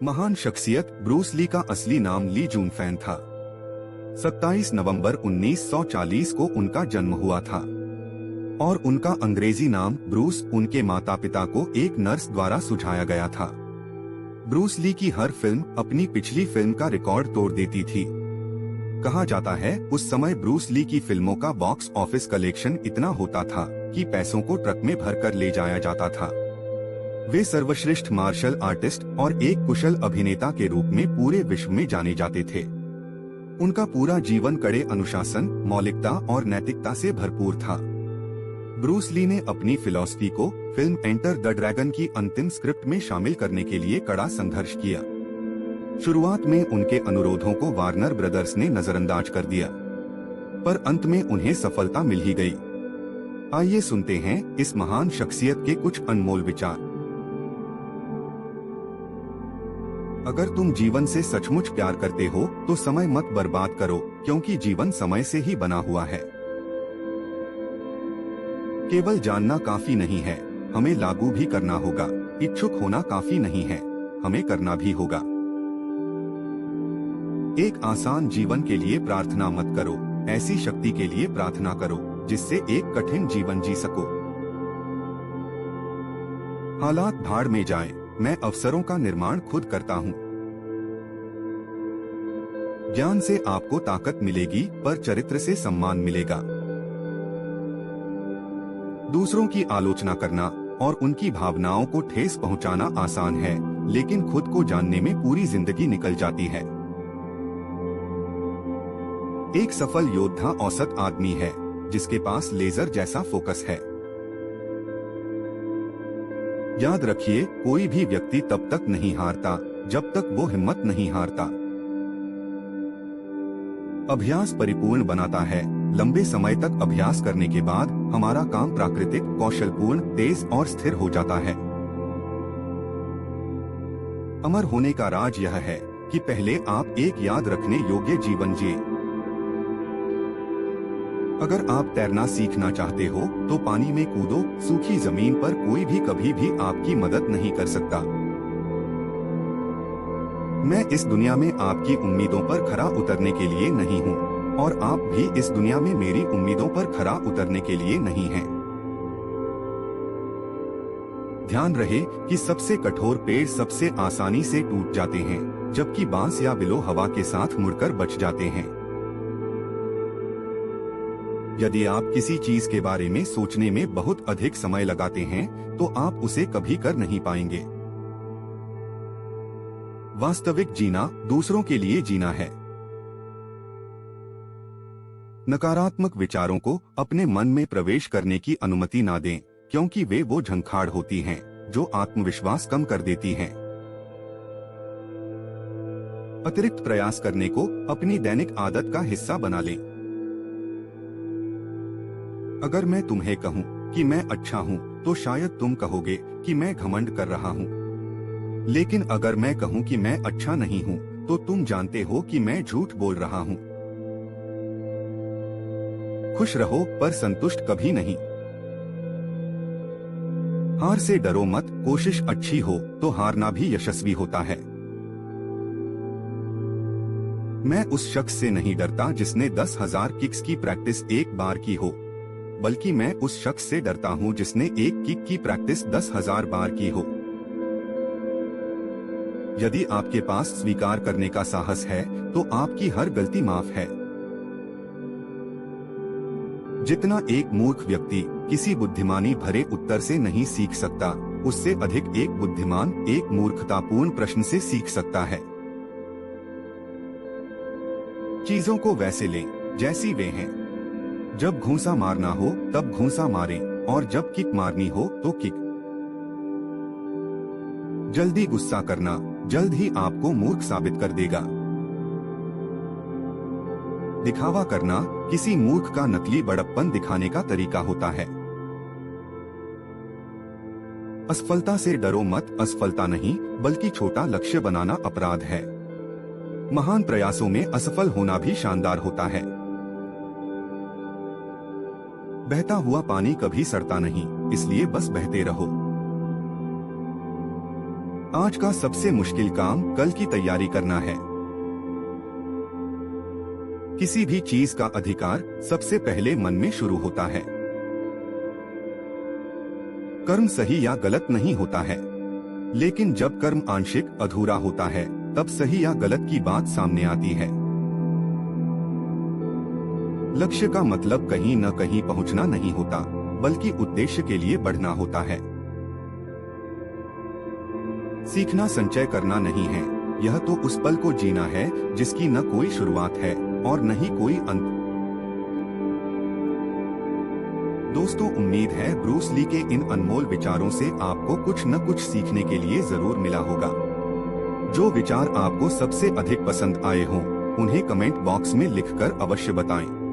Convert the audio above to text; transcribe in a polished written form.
महान शख्सियत Bruce Lee का असली नाम ली जून फैन था। 27 नवंबर 1940 को उनका जन्म हुआ था और उनका अंग्रेजी नाम ब्रूस उनके माता पिता को एक नर्स द्वारा सुझाया गया था। ब्रूस ली की हर फिल्म अपनी पिछली फिल्म का रिकॉर्ड तोड़ देती थी। कहा जाता है उस समय ब्रूस ली की फिल्मों का बॉक्स ऑफिस कलेक्शन इतना होता था कि पैसों को ट्रक में भरकर ले जाया जाता था। वे सर्वश्रेष्ठ मार्शल आर्टिस्ट और एक कुशल अभिनेता के रूप में पूरे विश्व में जाने जाते थे। उनका पूरा जीवन कड़े अनुशासन, मौलिकता और नैतिकता से भरपूर था। ब्रूस ली ने अपनी फिलॉसफी को फिल्म एंटर द ड्रैगन की अंतिम स्क्रिप्ट में शामिल करने के लिए कड़ा संघर्ष किया। शुरुआत में उनके अनुरोधों को वार्नर ब्रदर्स ने नजरअंदाज कर दिया, पर अंत में उन्हें सफलता मिल ही गई। आइए सुनते हैं इस महान शख्सियत के कुछ अनमोल विचार। अगर तुम जीवन से सचमुच प्यार करते हो तो समय मत बर्बाद करो, क्योंकि जीवन समय से ही बना हुआ है। केवल जानना काफी नहीं है, हमें लागू भी करना होगा। इच्छुक होना काफी नहीं है, हमें करना भी होगा। एक आसान जीवन के लिए प्रार्थना मत करो, ऐसी शक्ति के लिए प्रार्थना करो जिससे एक कठिन जीवन जी सको। हालात भाड़ में जाएं, मैं अवसरों का निर्माण खुद करता हूँ। ज्ञान से आपको ताकत मिलेगी, पर चरित्र से सम्मान मिलेगा। दूसरों की आलोचना करना और उनकी भावनाओं को ठेस पहुंचाना आसान है, लेकिन खुद को जानने में पूरी जिंदगी निकल जाती है। एक सफल योद्धा औसत आदमी है जिसके पास लेजर जैसा फोकस है। याद रखिए, कोई भी व्यक्ति तब तक नहीं हारता जब तक वो हिम्मत नहीं हारता। अभ्यास परिपूर्ण बनाता है। लंबे समय तक अभ्यास करने के बाद हमारा काम प्राकृतिक, कौशलपूर्ण, तेज और स्थिर हो जाता है। अमर होने का राज यह है कि पहले आप एक याद रखने योग्य जीवन जिए। अगर आप तैरना सीखना चाहते हो तो पानी में कूदो। सूखी जमीन पर कोई भी कभी भी आपकी मदद नहीं कर सकता। मैं इस दुनिया में आपकी उम्मीदों पर खरा उतरने के लिए नहीं हूँ और आप भी इस दुनिया में मेरी उम्मीदों पर खरा उतरने के लिए नहीं हैं। ध्यान रहे कि सबसे कठोर पेड़ सबसे आसानी से टूट जाते हैं, जबकि बांस या विलो हवा के साथ मुड़कर बच जाते हैं। यदि आप किसी चीज के बारे में सोचने में बहुत अधिक समय लगाते हैं तो आप उसे कभी कर नहीं पाएंगे। वास्तविक जीना दूसरों के लिए जीना है। नकारात्मक विचारों को अपने मन में प्रवेश करने की अनुमति ना दें, क्योंकि वे वो झंखाड़ होती हैं जो आत्मविश्वास कम कर देती हैं। अतिरिक्त प्रयास करने को अपनी दैनिक आदत का हिस्सा बना लें। अगर मैं तुम्हें कहूँ कि मैं अच्छा हूँ तो शायद तुम कहोगे कि मैं घमंड कर रहा हूँ, लेकिन अगर मैं कहूँ कि मैं अच्छा नहीं हूँ तो तुम जानते हो कि मैं झूठ बोल रहा हूँ। खुश रहो पर संतुष्ट कभी नहीं। हार से डरो मत, कोशिश अच्छी हो तो हारना भी यशस्वी होता है। मैं उस शख्स से नहीं डरता जिसने 10,000 किक्स की प्रैक्टिस एक बार की हो, बल्कि मैं उस शख्स से डरता हूं जिसने एक किक की प्रैक्टिस 10,000 बार की हो। यदि आपके पास स्वीकार करने का साहस है तो आपकी हर गलती माफ है। जितना एक मूर्ख व्यक्ति किसी बुद्धिमानी भरे उत्तर से नहीं सीख सकता, उससे अधिक एक बुद्धिमान एक मूर्खतापूर्ण प्रश्न से सीख सकता है। चीजों को वैसे लें जैसी वे हैं। जब घूंसा मारना हो तब घूंसा मारें और जब किक मारनी हो तो किक। जल्दी गुस्सा करना जल्द ही आपको मूर्ख साबित कर देगा। दिखावा करना किसी मूर्ख का नकली बड़प्पन दिखाने का तरीका होता है। असफलता से डरो मत, असफलता नहीं बल्कि छोटा लक्ष्य बनाना अपराध है। महान प्रयासों में असफल होना भी शानदार होता है। बहता हुआ पानी कभी सड़ता नहीं, इसलिए बस बहते रहो। आज का सबसे मुश्किल काम कल की तैयारी करना है। किसी भी चीज का अधिकार सबसे पहले मन में शुरू होता है। कर्म सही या गलत नहीं होता है, लेकिन जब कर्म आंशिक अधूरा होता है तब सही या गलत की बात सामने आती है। लक्ष्य का मतलब कहीं न कहीं पहुंचना नहीं होता, बल्कि उद्देश्य के लिए बढ़ना होता है। सीखना संचय करना नहीं है, यह तो उस पल को जीना है जिसकी न कोई शुरुआत है और न ही कोई अंत। दोस्तों, उम्मीद है ब्रूस ली के इन अनमोल विचारों से आपको कुछ न कुछ सीखने के लिए जरूर मिला होगा। जो विचार आपको सबसे अधिक पसंद आए हों, उन्हें कमेंट बॉक्स में लिखकर अवश्य बताएं।